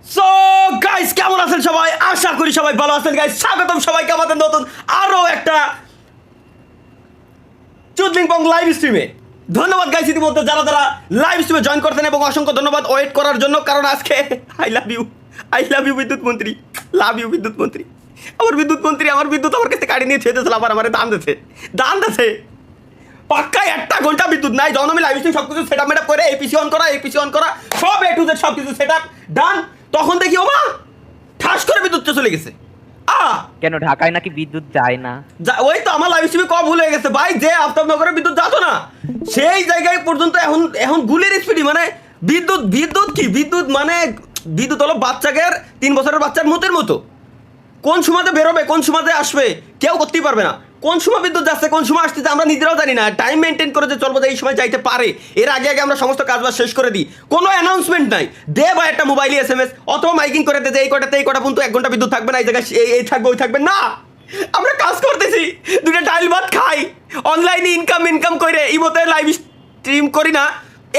So guys, কেমন আছেন সবাই? আশা করি সবাই ভালো আছেন। গাইস, স্বাগতম সবাইকে আমাদের নতুন আরো একটা চুদলিং পং লাইভ স্ট্রিমে। ধন্যবাদ গাইস ইতিমধ্যে যারা যারা লাইভ স্ট্রিমে জয়েন করতেন, এবং অসংখ্য ধন্যবাদ ওয়েট করার জন্য। কারণ আজকে আই লাভ ইউ বিদ্যুৎ মন্ত্রী, লাভ ইউ বিদ্যুৎ মন্ত্রী। আমার বিদ্যুৎ মন্ত্রী আমার বিদ্যুৎ আমার কাছে কাটি নিয়ে ছেড়েছিল, আবার আমার দান দিয়েছে পাক্কা 1 ঘন্টা বিদ্যুৎ নাই। যখন আমি লাইভ স্ট্রিম সব কিছু সেট আপ করে এপিসি অন করা সব এ টু জেড সব কিছু সেট আপ ডান, তখন দেখি ও মা ঠাস করে বিদ্যুৎটা চলে গেছে। কেন ঢাকায় নাকি বিদ্যুৎ যায় না? ওই তো আমার লাইভ স্ট্রিমে কম ভুল হয়ে গেছে ভাই, যে আফতাবনগরে বিদ্যুৎ যাতো না সেই জায়গায় পর্যন্ত এখন গুলির স্পিডি, মানে বিদ্যুৎ মানে বিদ্যুৎ হলো বাচ্চাদের 3 বছরের বাচ্চার মতের মতো। কোন সময়তে বেরোবে কোন সময়তে আসবে কেউ করতেই পারবে না। কোন সময় বিদ্যুৎ যাচ্ছে কোন সময় আসতেছে আমরা নিজেরাও জানি না। টাইম মেনটেন করে যে চলবো যে এই সময় যাইতে পারে, এর আগে আমরা সমস্ত কাজবাজ শেষ করে দিই। কোনো অ্যানাউন্সমেন্ট নাই, দে বা একটা মোবাইলে SMS অথবা মাইকিং করে দে যে এই কটাতে এই কটা পর্যন্ত 1 ঘন্টা বিদ্যুৎ থাকবে না, এই জায়গায় এই থাকবে ওই থাকবে না। আমরা কাজ করতেছি, দুটো ডাইল ভাত খাই, অনলাইনে ইনকাম করে ইমোতে লাইভ স্ট্রিম করি না,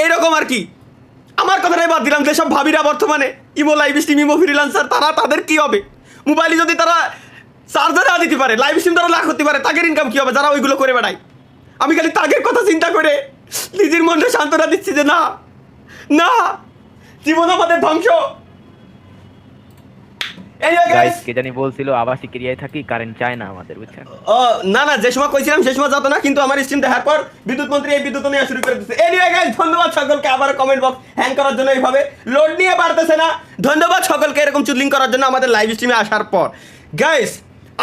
এইরকম আর কি। আমার কথাটাই বাদ দিলাম, যেসব ভাবিরা বর্তমানে imo live stream imo freelancer তাদের কি হবে? মোবাইলে যদি তারা চার্জার না দিতে পারে, লাইভ স্ট্রিম তারা না করতে পারে, তাদের ইনকাম কি হবে যারা ওইগুলো করে বেড়ায়? আমি খালি তাদের কথা চিন্তা করে নিজের মনটা সান্ত্বনা দিচ্ছি যে না না, জীবন আমাদের ধ্বংস। গাইস কে জানি বলছিল আবাসিক এরিয়ায় থাকি, কারেন্ট চায় না আমাদের, বুঝছেন? না যে সময় কইছিলাম সেই সময় যাতো না, কিন্তু আমার স্ট্রিম দেখার পর বিদ্যুৎ মন্ত্রী এই বিদ্যুৎ নিয়ে শুরু করে দিচ্ছে। এনিওয়ে গাইস, ধন্যবাদ সকলকে আবার কমেন্ট বক্স হ্যাং করার জন্য। এইভাবে লোড নিয়ে পারতেছে না, ধন্যবাদ সকলকে এরকম চুদলিং করার জন্য আমাদের লাইভ স্ট্রিমে আসার পর। গাইস,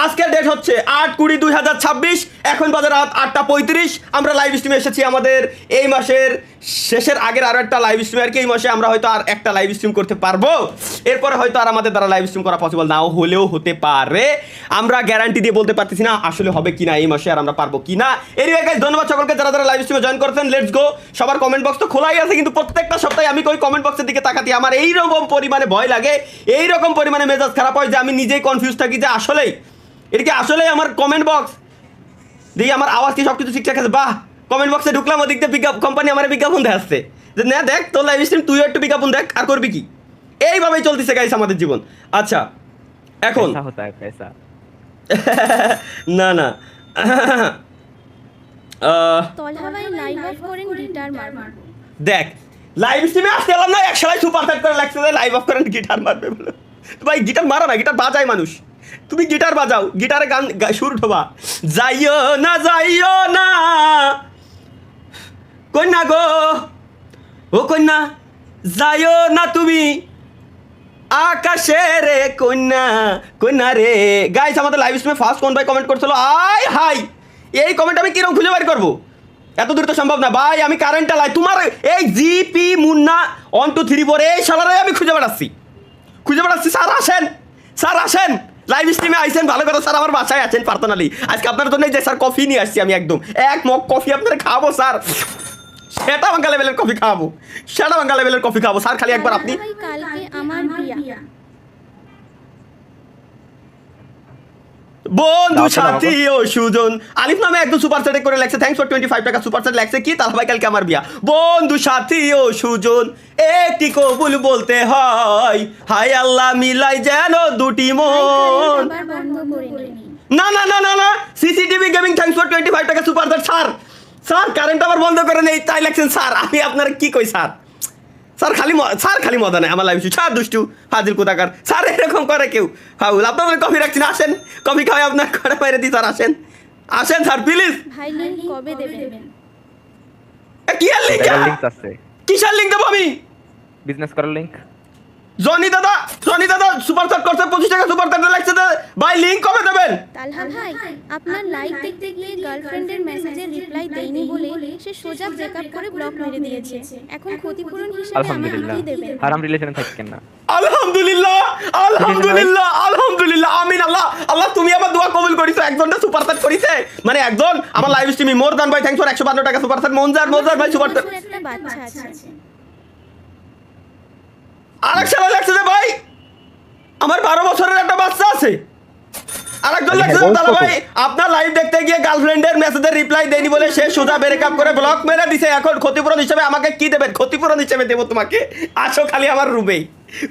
আজকের ডেট হচ্ছে 8/20/2026, এখন বাজে রাত 8:35। আমরা লাইভ স্ট্রিমে এসেছি আমাদের এই মাসের শেষের আগের আরও একটা লাইভ স্ট্রিম আর কি। এই মাসে আমরা হয়তো আর একটা লাইভ স্ট্রিম করতে পারবো, এরপরে হয়তো আর আমাদের দ্বারা লাইভ স্ট্রিম করা পসিবল নাও হলেও হতে পারে। আমরা গ্যারান্টি দিয়ে বলতে পারতেছি না আসলে হবে কিনা এই মাসে আর আমরা পারবো কিনা। এনিওয়ে গাইস, ধন্যবাদ সকলকে যারা যারা লাইভ স্ট্রিমে জয়েন করছেন। Let's go. সবার কমেন্ট বক্স তো খোলাই আছে, কিন্তু প্রত্যেকটা সপ্তাহে আমি ওই কমেন্ট বক্সের দিকে তাকাতি আমার এইরকম পরিমাণে ভয় লাগে, এইরকম পরিমাণে মেজাজ খারাপ হয় যে আমি নিজেই কনফিউজ থাকি যে আসলেই এটা কি আসলেই আমার কমেন্ট বক্স দেখি আমার আওয়াজ কি সব কিছু ঠিকঠাক আছে। বাহ, কমেন্ট বক্সে ঢুকলাম, ওদিক দিয়ে কোম্পানি আমার বিজ্ঞাপন দিয়ে আসছে যে না দেখ তোর লাইভ স্ট্রিম তুইও একটু বিজ্ঞাপন দেখ, আর করবি কি? এইভাবেই চলতেছে গাইস আমাদের জীবন। আচ্ছা এখন না দেখ লাইভ স্ট্রিমে আসতে এলাম না, 1 সুপার চ্যাট করে লাগছে যে লাইভ অফ করেন গিটার মারবে বলে। ভাই গিটার মারা না, গিটার বাজায় মানুষ, তুমি গিটার বাজাও, গিটারে গান সুর ঢোবা। যাইও না কন্যা গো, ও কন্যা যাইও না তুমি আকাশে রে কন্যা রে। গাইস, আমাদের লাইভ স্ট্রিমে ফার্স্ট কোন ভাই কমেন্ট করছিল আই হাই, এই কমেন্ট আমি কিরকম খুঁজে বের করবো? এত দূর তো সম্ভব না ভাই, আমি কারেন্টটা লাই তোমার এই জিপি মুন্না 1 2 3 4 এই সালারাই আমি খুঁজে বেড়াচ্ছি। স্যার আসেন লাইভ স্ট্রিমে আইসেন, ভালো কথা স্যার, আমার বাসায় আছেন পার্সোনালি। আজকে আপনার জন্য যে স্যার কফি নিয়ে আসছি আমি, একদম 1 মগ কফি আপনারা খাবো স্যার, সেটা বাঙ্গা লেভেলের কফি খাবো স্যার। খালি একবার আপনি বন্ধু সাথী ও সুজন আলিফ নামে একদম সুপার চ্যাট করে লাগছে, থ্যাঙ্কস ফর 25 টাকা সুপার চ্যাট লাগছে। কি তাহলে ভাই কালকে আমার বিয়া। বন্ধু সাথী ও সুজন একটি কবুল বলতে হয়, হায় আল্লাহ মিলাই যেন দুটি মন। না সিসিটিভি গেমিং থ্যাঙ্কস ফর 25 টাকা সুপার চ্যাট। স্যার কারেন্ট আবার বন্ধ করে নেই তাই লাগছেন স্যার, আমি আপনার কি কই স্যার খালি মজা নেই আমার লাইভ স্যার, দুষ্টু ফাজিল কোথাকার স্যার, এরকম করে কেউ ফাউল। আপনাদের কফি রাখছি না, আসেন কফি খাওয়াই আপনার করে বাইরে দিই স্যার, আসেন স্যার প্লিজ। কিসের লিঙ্ক দেবো আমি? বিজনেস করার লিংক। জনি দাদা সুপার চ্যাট করছে 25 টাকা সুপার চ্যাট লাগছে, ভাই লিংক কবে দেবেন? তালহা ভাই আপনার লাইভ দেখতে গিয়ে গার্লফ্রেন্ডের মেসেজের রিপ্লাই দেইনি বলে সে সোজা ব্রেকআপ করে ব্লক মেরে দিয়েছে। এখন ক্ষতিপূরণ হিসেবে আমাকে কি দেবেন? হারাম রিলেশনে থাকেন না। আলহামদুলিল্লাহ আমিন। আল্লাহ তুমি আমার দোয়া কবুল করিছো। একজনটা সুপার চ্যাট করিছে, মানে একজন আমার লাইভ স্ট্রিমে মোর দান ভাই থ্যাঙ্কস ফর 152 টাকা সুপার চ্যাট। মনজার ভাই সুপার চ্যাট। একটা বাচ্চা আছে আরেক সালে লাগছে যে ভাই আমার 12 বছরের একটা বাচ্চা আছে। আরেকজন লাগছে যে দাদা ভাই আপনার লাইভ দেখতে গিয়ে গার্লফ্রেন্ডের মেসেজের রিপ্লাই দেয়নি বলে সে সোজা ব্রেকআপ করে ব্লক মেরে দিছে। এখন ক্ষতিপূরণ হিসেবে আমাকে কি দেবেন? ক্ষতিপূরণ হিসেবে দেবো তোমাকে, আসো খালি আমার রুমে।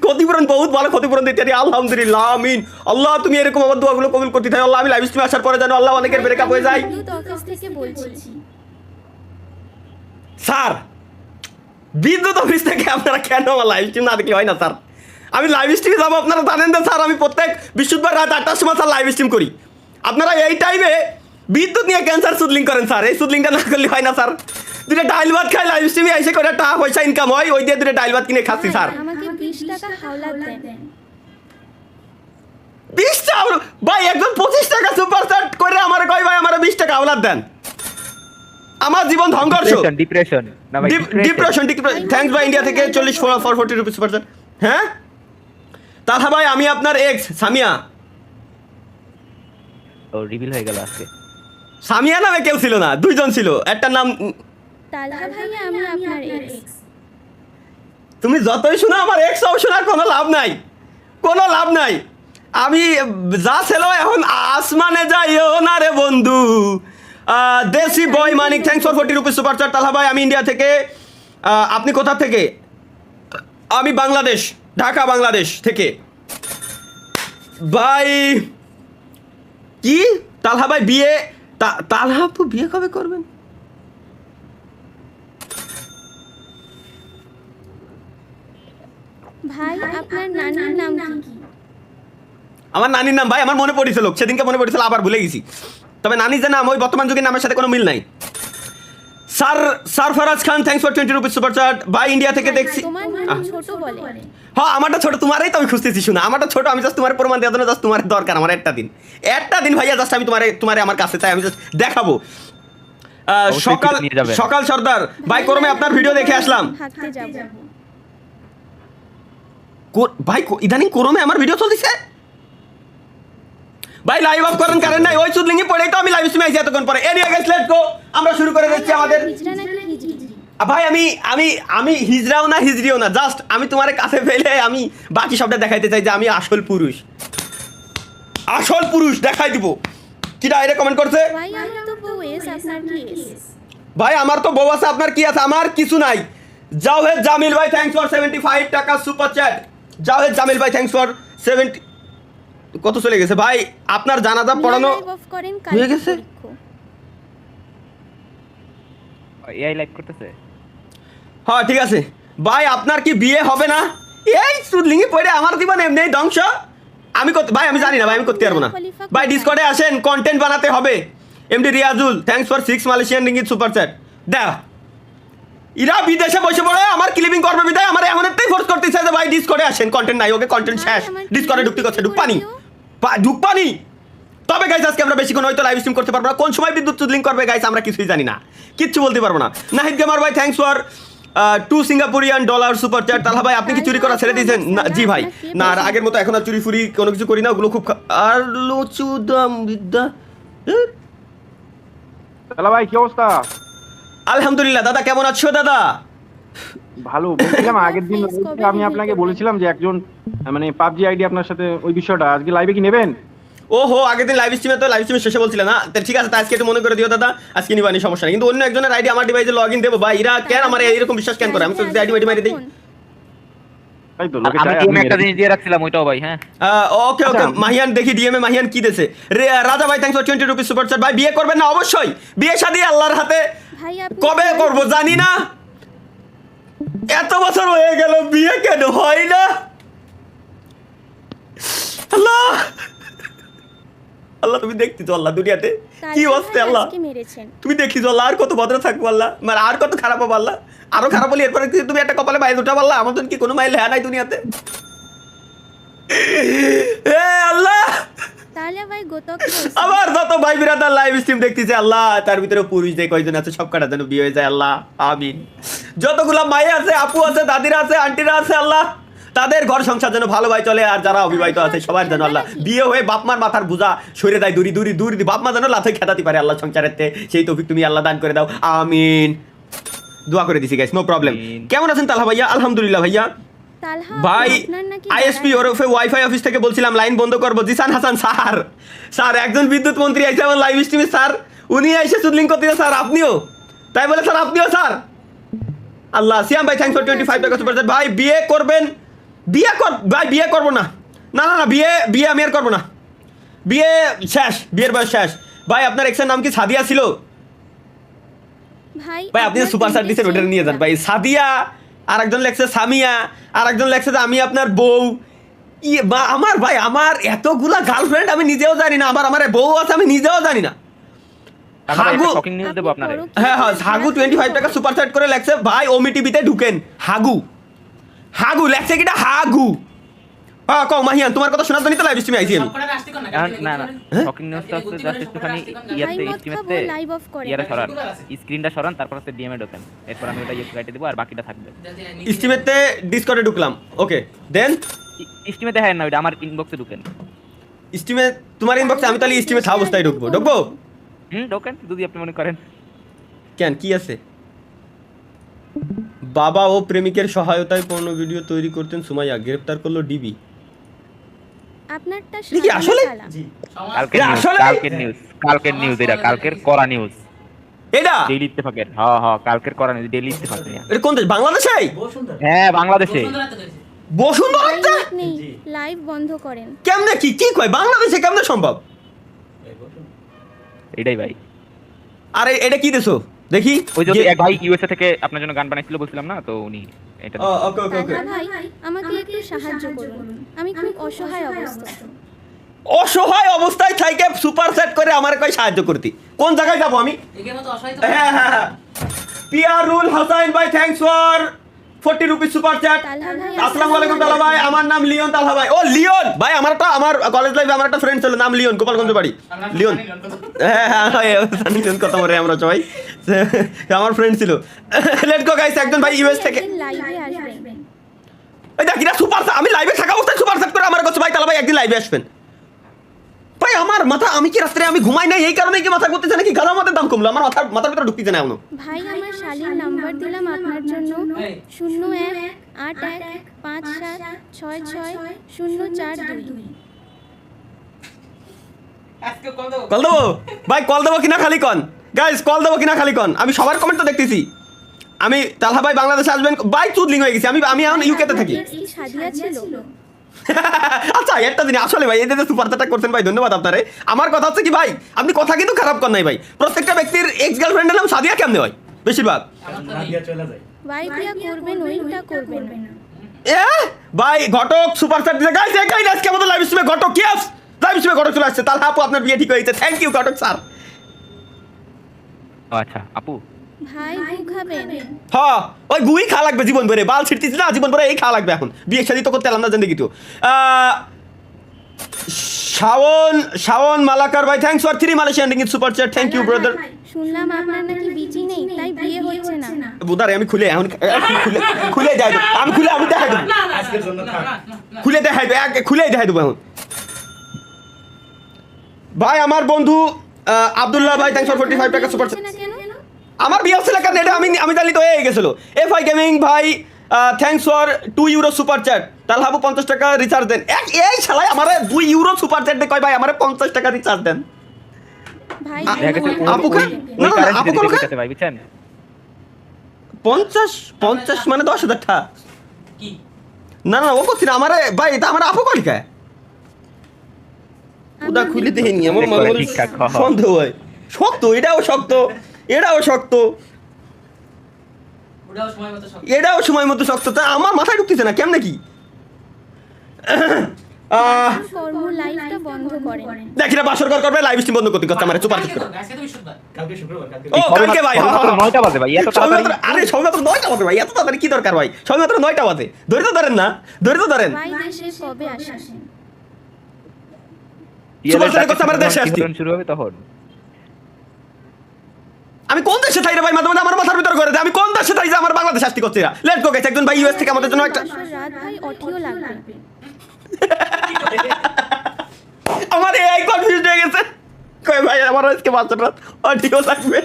ক্ষতিপূরণ বহুত ভালো ক্ষতিপূরণ দিতে পারি আলহামদুলিল্লাহ আমিন। আল্লাহ তুমি এরকম আমার দোয়াগুলো কবুল করতে থাকো আল্লাহ। আমি লাইভ স্ট্রিমে আসার পরে জানো আল্লাহ অনেকের ব্রেকআপ হয়ে যায়। বিদ্যুৎ অফিস থেকে বলছি। স্যার বিদ্যুৎ অফিস থেকে আপনারা কেন আমার লাইভ স্ট্রিম না দেখলে হয় না স্যার? আমি লাইভ স্ট্রিমে যাবো, আপনারা জানেন না স্যার আমি প্রত্যেক বৃহস্পতিবার রাত 8টার সময় স্যার লাইভ স্ট্রিম করি। আপনারা এই টাইমে বিদ্যুৎ নিয়ে ক্যান্সার সুদলিং করেন স্যার, এই সুদলিংটা না করলে হয় না স্যার। দুটো ডাইল ভাত খাই লাইভ স্ট্রিমে এসে করে টাকা পয়সা ইনকাম হয়, ওই দিয়ে দুটো ডাইল ভাত কিনে খাচ্ছি স্যার। আমাকে 20 টাকা হাওলাত দেন। 20 টাকা ভাই, একদম 25 টাকা সুপার চ্যাট করে আমার কয় ভাই আমার 20 টাকা আওলাদ দেন। আমার জীবন ধ্বংস। ডিপ্রেশন না ভাই, ডিপ্রেশন। থ্যাঙ্কস ভাই ইন্ডিয়া থেকে 40 রুপিস সুপার চ্যাট। হ্যাঁ তাহা ভাই আমি আপনার এক্স সামিয়া। ও রিভিল হয়ে গেল আজকে। সামিয়া নামে কেউ ছিল না, দুইজন ছিল, একটা নাম তালহা ভাইয়া আমি আপনার এক্স। তুমি যতই শোনো আমার এক্স হও, শোনার কোনো লাভ নাই, কোনো লাভ নাই। আমি যা ছিল এখন আসমানে যাইও না রে বন্ধু। Desi boy Manik thanks for 40 rupees super chat. Talha ভাই আমি ইন্ডিয়া থেকে। আপনি কোথা থেকে? আমি বাংলাদেশ, ঢাকা বাংলাদেশ থেকে। ভাই কি তালহা ভাই বিয়ে তালহা আপু বিয়ে কবে করবেন? ভাই আপনার নানির নাম কি? আমার নানির নাম ভাই আমার মনে পড়েছিল, সেদিনকে মনে পড়েছিল আবার ভুলে গেছি। তবে নানি যে নাম ওই বর্তমান যুগের নামের সাথে কোনো মিল নাই। Sarfaraz Khan thanks for 20 rupees super chat. ভাই ইন্ডিয়া থেকে দেখছি। তোমার নাম ছোট বলে। হ্যাঁ আমারটা ছোট, তোমারই তো আমি খুঁজতেছি। শোনা আমারটা ছোট, আমি জাস্ট তোমার প্রমাণ দেওয়ার জন্য জাস্ট তোমার দরকার আমার একটা দিন ভাইয়া, জাস্ট আমি তোমারে আমার কাছে চাই, আমি জাস্ট দেখাবো। সকাল সর্দার ভাই করমে আপনার ভিডিও দেখে আসলাম। হাঁটতে যাব। ভাই ইদানিং করমে আমার ভিডিও চলতেছে ভাই। লাইভ অফ করেন কারেন্ট নাই, ওই সুদলিংই পড়েই তো আমি লাইভ স্ট্রিমে আইছি এতক্ষণ পরে। এনিওয়ে গাইস লেটস গো, আমরা শুরু করে দিচ্ছি আমাদের। হিজড়া নাকি হিজড়ি? ভাই আমি হিজড়াও না হিজড়িও না, জাস্ট আমি তোমার কাছে ফেলে আমি বাকি সবটা দেখাইতে চাই যে আমি আসল পুরুষ দেখাই দিব। কিরা এটা কমেন্ট করছে? ভাই আমার তো বউ এস, আপনার কি এস? ভাই আমার তো বউ আছে, আপনার কি আছে? আমার কিছু নাই। জাওহেদ জামিল ভাই থ্যাঙ্কস ফর 75 টাকা সুপার চ্যাট। জাওহেদ জামিল ভাই থ্যাঙ্কস ফর 70। কত চলে গেছে ভাই? আপনার জানাজা পড়ানো হয়ে গেছে? এআই লাইভ করতেছে। হ্যাঁ ঠিক আছে ভাই, আপনার কি বিয়ে হবে না? এই সুদলিংই পড়ে আমার জীবন এমনি ধ্বংস। ভাই আমি জানি না ভাই, আমি করতে পারবো না ভাই। ডিসকর্ডে আসেন, কন্টেন্ট বানাতে হবে। MD Riazul thanks for 6 Malaysian ringgit super chat. দেখ ইরা বিদেশে বসে পড়ে আমার ক্লিপিং করবে বিদায় আমার এমন একটাই ফোর্স করতেছে যে ভাই ডিসকর্ডে আসেন, কন্টেন্ট নাই, ওকে কন্টেন্ট শেষ। ডিসকর্ডে ঢুকতে করছে ঢুকপানি। তবে গাইস আজকে আমরা বেশিক্ষণ হয়তো লাইভ স্ট্রিম করতে পারবো না, কোন সময় বিদ্যুৎ চুদলিং করবে গাইস আমরা কিছুই জানি না, কিচ্ছু বলতে পারবো না। নাহিদ গেমার ভাই thanks for 2 Singaporean dollar super chat. তাহলে ভাই আপনি কি চুরি করা ছেড়ে দিয়েছেন? না জি ভাই, না আর আগের মতো এখন আর চুরি ফুরি কোনো কিছু করি না, ওগুলো খুব আর লচুদাম বিদ্যা। তাহলে ভাই কি অবস্থা? আলহামদুলিল্লাহ। দাদা কেমন আছো দাদা? ভালো। বলছিলাম আগের দিন আমি আপনাকে বলেছিলাম যে একজন মানে পাবজি আইডি আপনার সাথে ওই বিষয়টা আজকে লাইভে কি নেবেন? ওহো আগের দিন লাইভ স্ট্রিমে শেষে বলছিলে না? ঠিক আছে আজকে একটু মনে করে দিও দাদা, আজকে নিবানি সমস্যা নেই। কিন্তু অন্য একজনের আইডি আমার ডিভাইসে লগ ইন দেবো ভাই, এরা কেন আমার এরকম বিশ্বাস কেন করে? আমি তো আইডি মারি দিই। তাই তো লোকে আমি চায় ডিএম একটা জিনিস দিয়ে রাখছিলাম ওইটাও ভাই। হ্যাঁ ওকে মাহিয়ান দেখি ডিএমএ মাহিয়ান কি দেছে। রাজা ভাই thanks for 20 rupees super chat. ভাই বিয়ে করবেন না? অবশ্যই বিয়ে শাদী আল্লাহর হাতে, কবে করব জানি না, এত বছর হয়ে গেল বিয়ে কেন হয় না? আল্লাহ আল্লাহ তুমি দেখতেছো আল্লাহ দুনিয়াতে কি অবস্থা আল্লাহ, তুমি দেখিছো আল্লাহ। আর কত ভদ্র থাকবো আল্লাহ, মানে আর কত খারাপ হবো আল্লাহ, আরো খারাপ হলে এরপরে তুমি একটা কপালে মাইল উঠাবো আল্লাহ। আমার কি কোনো মাইল হ্যাঁ নাই দুনিয়াতে? আল্লাহ আবার যত ভাই বিরাদার লাইভ স্ট্রিম দেখতেছে আল্লাহ, তার ভিতরে পুরুষ যে কয়জন আছে সব কাটা যেন বিয়ে হয়ে যায় আল্লাহ, আমিন। যতগুলা মায়ে আছে, আপু আছে, দাদিরা আছে, আন্টিরা আছে আল্লাহ, তাদের ঘর সংসার যেন ভালো ভাই চলে। আর যারা অবিবাহিত আছে সবার যেন আল্লাহ বিয়ে হয়ে বাপমার মাথার বোঝা সরে দেয়, দূরি বাপমা যেন লাথে খেতাতে পারে আল্লাহ সংসারেতে, সেই তৌফিক তুমি আল্লাহ দান করে দাও, আমিন। দোয়া করে দিছি গাইস, নো প্রবলেম। কেমন আছেন তালহা ভাইয়া? আলহামদুলিল্লাহ ভাইয়া। ভাই আইএসপি ওরফে ওয়াইফাই অফিস থেকে বলছিলাম লাইন বন্ধ করবো। জিসান হাসান স্যার একজন বিদ্যুৎ মন্ত্রী আইসে আমার লাইভ স্ট্রিমে, স্যার উনি এসে সুদলিং করতে, স্যার আপনিও তাই বলে, স্যার আপনিও স্যার। আল্লাহ সিয়াম ভাই থ্যাঙ্কস ফর 25 টাকা সুপার চ্যাট। ভাই বিয়ে করবেন বিয়ে কর ভাই, বিয়ে করবো না, না না না, বিয়ে আমি আর করবো না, বিয়ে শেষ, বিয়ের বয়স শেষ। ভাই আপনার এক্সের নাম কি সাদিয়া ছিল? ভাই ভাই আপনি সুপার স্টার দিচ্ছেন, ওটা নিয়ে যান ভাই। সাদিয়া, আর একজন লেখছে সামিয়া, আর একজন লেখছে যে আমি আপনার বউ। আমার ভাই, আমার এতগুলা গার্লফ্রেন্ড আমি নিজেও জানি না, আমার বউ আছে আমি নিজেও জানি না। হাগু, শকিং নিউজ দেবো আপনারে। হ্যাঁ হাগু 25 টাকা সুপার চ্যাট করে লেখছে ভাই ওমি টিভিতে ঢুকেন। হাগু লেখছে কিটা হাগু। হ্যাঁ কও মাহিয়ান, তোমার কথা শোনার জন্যই তো লাইভ স্ট্রিমে আইছি আমি। না না, শকিং নিউজটা হচ্ছে জাস্ট একটুখানি স্ট্রিমেতে লাইভ অফ করে সরান, স্ক্রিনটা সরান, তারপর হচ্ছে ডিএমএ ঢোকেন, এরপর আমি ওটা গাইতে দেবো আর বাকিটা থাকবে। স্ট্রিমেতে ডিসকর্ডে ঢুকলাম, ওকে দেন স্ট্রিমে দেখেন না, ওটা আমার ইনবক্সে ঢোকেন। স্ট্রিমে তোমার ইনবক্সে, আমি তাহলে স্ট্রিমে থাকা অবস্থায় ঢুকবো। ঢোকেন যদি আপনি মনে করেন। কেন কি আছে? বাবা ও প্রেমিকের সহায়তায় পর্ণ ভিডিও তৈরি করতেন সুমাইয়া, গ্রেফতার করলো ডিবি। আপনারটা কি আসলে? কালকের নিউজ এটা, কালকের করা নিউজ এটা ডেইলি ইত্তেফাকের। হ্যাঁ কালকের করা নিউজ ডেইলি ইত্তেফাক নিয়ে। এটা কোন দেশ? বাংলাদেশে? হ্যাঁ বাংলাদেশে। বসুন্ধরা নেই, লাইভ বন্ধ করেন। কেমনে কি কয়? বাংলাদেশে কেমনে সম্ভব? এটাই ভাই। আরে এটা কি দেশো দেখি? ওই যে এক ভাই ইউএসএ থেকে আপনার জন্য গান বানাইছিল বলছিলাম না, তো উনি এটা। ওকে ভাই আমাকে একটু সাহায্য করুন, আমি খুব অসহায় অবস্থায়। অসহায় অবস্থায় থাইকে সুপার সেট করে আমার কই সাহায্য করতে? কোন জায়গায় যাব আমি? হ্যাঁ পিয়ারুল হোসেন ভাই, thanks for 40 rupees super chat. আসসালামু আলাইকুম তালহা ভাই, আমার নাম লিওন তালহা ভাই। ও লিওন ভাই, আমার কলেজ লাইফে আমার একটা ফ্রেন্ড ছিল, নাম লিওন, গোপালগঞ্জ বাড়ি। লিওন, হ্যাঁ লিওন কত মরে আমরা সবাই, আমার ফ্রেন্ড ছিল। লেটস গো গাইস, একজন ভাই ইউএস থেকে লাইভে আসবেন। এই দেখ কিনা সুপার, আমি লাইভে থাকা অবস্থায় সুপার সেট করে আমার কাছে ভাই তালহা ভাই একদিন লাইভে আসবেন। ভাই আমার মাথা, আমি কি রাত্রে আমি ঘুমাই নাই এই কারণে কি মাথা করতেছে নাকি গালা মাথার দাম কমলো? আমার মাথার ভিতরে ঢুকতেছে না এখনো। ভাই আমার শালীর নাম্বার দিলাম আপনার জন্য, 018157660042। কল দেবো ভাই, কল দেবো কিনা খালি কন গাইস, কল দেবো কিনা খালি কন। আমি সবার কমেন্ট তো দেখতেছি। আমি তালহা ভাই বাংলাদেশে আসবেন, ভাই চুদলিং হয়ে গেছি আমি এখন ইউকেতে থাকি। কি সাদিয়া ছিল? আচ্ছা একটা দিন আসলে ভাই এই যে সুপার চ্যাট করছেন ভাই, ধন্যবাদ আপনারে। আমার কথা হচ্ছে কি ভাই, আপনি কথা কিন্তু খারাপ কর নাই ভাই। প্রত্যেকটা ব্যক্তির এক্স গার্লফ্রেন্ডের নাম সাদিয়া কেমনে হয়? বেশিরভাগ ভাই বিয়া করবেন, ওইটা করবেন না। ভাই ঘটক সুপার চ্যাট দিতে গাইস, এই গাইস আজকে আমাদের লাইভ স্ট্রিমে ঘটক কি আস, লাইভ স্ট্রিমে ঘটক চলে আসছে। তাহলে আপু আপনার বিয়ে ঠিক হয়েছে, থ্যাংক ইউ ঘটক স্যার। আচ্ছা আপু ভাই গু খাবেন? হ্যাঁ ওই গুই খাওয়া লাগবে জীবন ভরে, বাল ছিটতিস না জীবন ভরে, এই খাওয়া লাগবে এখন। বিয়ে শাদী তো করতে এলাম না জিন্দগি তো। শাওন মালাকার ভাই, thanks for 3 Malaysian ringgit super chat, thank you brother. শুনলাম আপনার নাকি বিচি নেই, তাই বিয়ে হচ্ছে না। বুদারে আমি খুলে এখন খুলে দেখাই দেবো, আমি দেখাই দেবো, খুলে দেখাই দেবো, খুলে দেখাই দেবো এখন। ভাই আমার বন্ধু আব্দুল্লাহ ভাই, থ্যাঙ্কস ফর 45 টাকা সুপার চ্যাট। আমার বিয়ে হচ্ছে না কারণ এটা আমি জানি তো হয়ে গেছিল। এফআই গেমিং ভাই, thanks for 2 euro super chat. তাহলে হাবু 50 টাকা রিচার্জ দেন। এই শালাই আমারে 2 ইউরো সুপার চ্যাট কয় ভাই আমারে 50 টাকা রিচার্জ দেন। ভাই আপু কে? না না আপু কোন কে? ভাই বুঝছেন 50 মানে 10,000 টাকা কি? না না ও করছি না আমারে ভাই, এটা আমার আপু কল কে? ওটা খুলে দেখিনি আমার মনে সন্দেহ হয়। শক্ত, এটাও শক্ত, এটাও শক্ত, এটাও সময় মতো শক্ত। তা আমার মাথায় ঢুকতেছে না কেমনে কি? কর্ম লাইভটা বন্ধ করেন। দেখি না বাসর ঘর করবে, লাইভ স্ট্রিম বন্ধ করতে করতে আমার সুপার চ্যাট করে। ও কালকে ভাই 9টা বাজে ভাই, এত তাড়াতাড়ি? আরে সবেমাত্র 9টা বাজে ভাই, এত তাড়াতাড়ি কি দরকার ভাই? সবেমাত্র 9টা বাজে, ধরে তো ধরেন না, ধরে তো ধরেন। ভাই দেশে কবে আসেন? সুপার চ্যাট করতে আমার দেশে আসছি শুরু হবে তখন। আমি কোন দেশে থাকি রে ভাই? মাঝে মাঝে আমার মাথার ভিতর করে আমি কোন দেশে থাকি যে আমার বাংলাদেশ আসতে করছি না। লেটস গো গাইস, একজন ভাই ইউএস থেকে আমাদের জন্য একটা রাত ভাই অটিও লাগবে। আমার এই কনফিউজ হয়ে গেছে, কই ভাই আমার আজকে বাচ্চাটা অডিও লাগবে।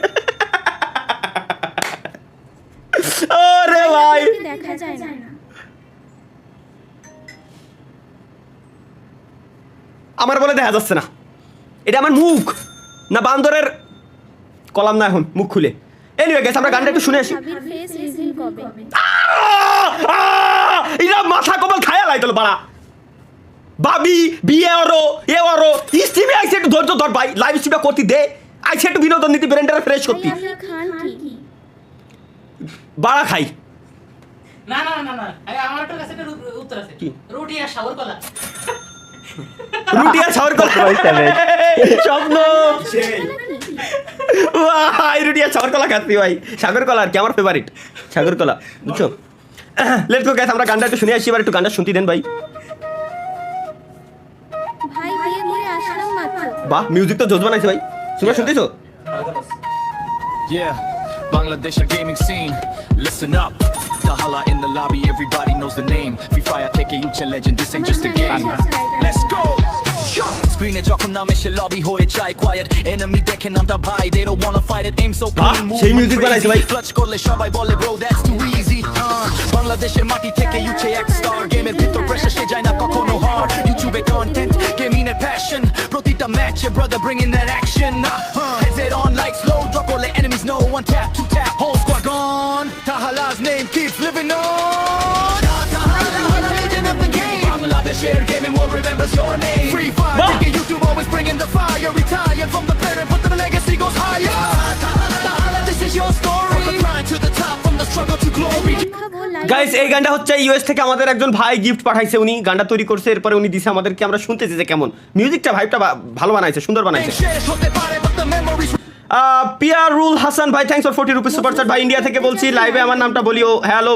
আরে ভাই দেখা যায় না। আমার বলে দেখা যাচ্ছে না, এটা আমার মুখ না বান্দরের কলাম না এখন মুখ খুলে। এনিওয়ে গাইস আমরা গানটা একটু শুনে আসি। ভাবির ফেস রিভিল কবে? এরা মাথা কবল খায়া লাইতল বাড়া ভাবি বিয়ে ওরো এ ওরো স্ট্রিমে আইছে একটু ধৈর্য ধর ভাই লাইভ স্ট্রিমটা করতে দে আইছে একটু বিনোদন নীতি ব্রেন্ডারে ফ্রেশ ভাই করতে আপনি খান কি বাড়া খাই না না না না আরে আমার একটা কাছে একটা উত্তর আছে কি? রুটি আর শাওয়ার কলা রুটি আর সাওয়ার কলা স্বপ্ন ভাই রুটি আর সাওয়ার কলা খাচ্ছি ভাই সাগর কলা আর কি আমার ফেভারিট সাগর কলা বুঝছো লেটস গো গাইস আমরা গানটা একটু শুনে আসি এবার একটু গানটা শুনতে দেন ভাই ভাই বিয়ে করে আসলাম মাত্র বাহ মিউজিক তো জোশ বানাইছে ভাই তোমরা শুনতেছো Yeah, Bangladesh a gaming scene. Listen up. Tahala in the lobby, everybody knows the name. Free Fire take a huge legend, this ain't just a game. Let's go. Screen it, যখন নাম এসে lobby হয়ে যায় quiet. Enemy দেখে নামটা ভাই, they don't wanna fight it. Aim so বাহ, clean, move সেই music বানাইছে ভাই। clutch করলে সবাই বলে bro that's too easy. বাংলাদেশের মাটি থেকে UTX star, গেমের ভিতর pressure সে যায় না কখনো hard. YouTube এ content, gaming এর passion. প্রতিটা ম্যাচে brother bringing that action. Heads it on like slow drop, all the enemies know one tap, two tap, whole squad gone. Tahala's name keeps living on. Tahala, legend of the game. Bangladesh's gaming world remembers your name. Free Fire, taking YouTube always bringing the fire. Retired from the parent, but the legacy goes higher. Tahala, this is your story. From the grind to the top, from the struggle to glory. খাবো live guys এই গানটা হচ্ছে US থেকে আমাদের একজন ভাই gift পাঠাইছে উনি গানটা তৈরি করছে এরপরে উনি দিছে আমাদেরকে আমরা শুনতেছি যে কেমন মিউজিকটা ভাইবটা ভালো বানাইছে সুন্দর বানাইছে শেষ হতে পারে, but the memories Piarul Hasan ভাই thanks for 40 rupees super chat ভাই ইন্ডিয়া থেকে বলছি লাইভে আমার নামটা বলিও হ্যালো